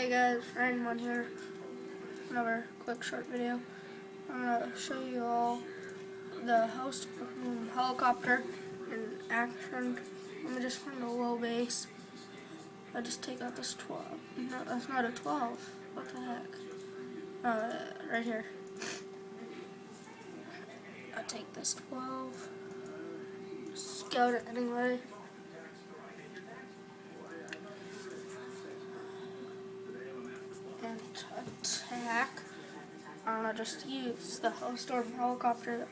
Hey guys, Ryan here. Another quick short video. I'm gonna show you all the Hellstorm Helicopter in action. Let me just find a low base. I just take out this 12. No, that's not a 12. What the heck? Right here. I take this 12. Scout it anyway. And attack. I'm gonna just use the Hellstorm Helicopter.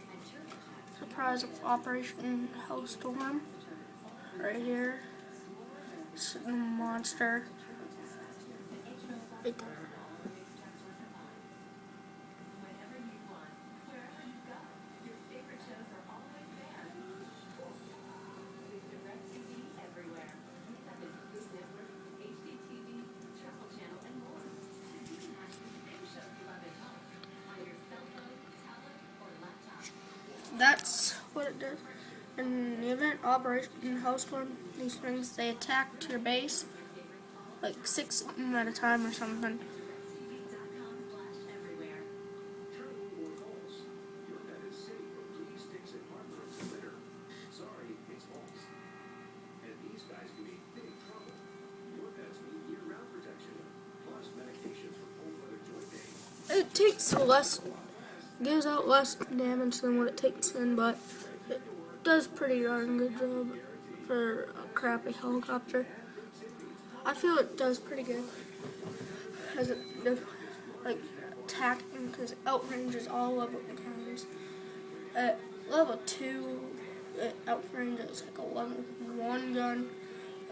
Surprise of Operation Hellstorm. Right here. It's a monster. Right there. That's what it does. In the event Operation Hellstorm, these things, they attack to your base, like 6 at a time or something. It takes less, gives out less damage than what it takes in, but it does pretty darn good job for a crappy helicopter. I feel it does pretty good as it like attacking, because it outranges all level encounters. At level 2, it outranges like a level 1 gun.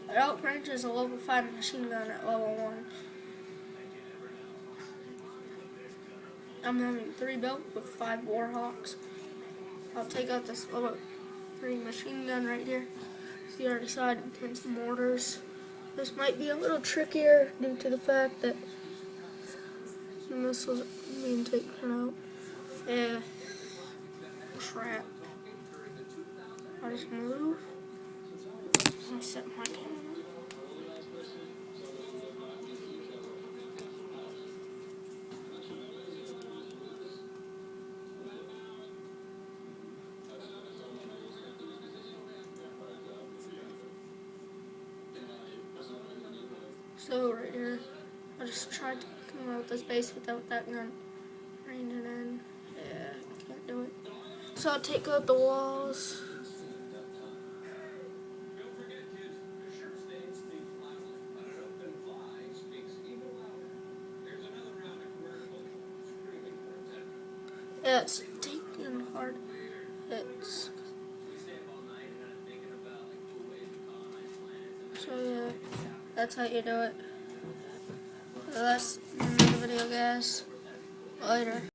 It outranges a level 5 machine gun at level 1. I'm having 3 built with 5 Warhawks. I'll take out this level 3 machine gun right here. See, I already saw it intense mortars. This might be a little trickier due to the fact that the missiles are being taken out. Yeah. Crap. I just move. I set my camera. So right here, I just tried to come out this base without that gun ranging in. Yeah, can't do it. So I'll take out the walls. Yeah, it's taking hard hits. So yeah, that's how you do it. So that's the video, guys. Later.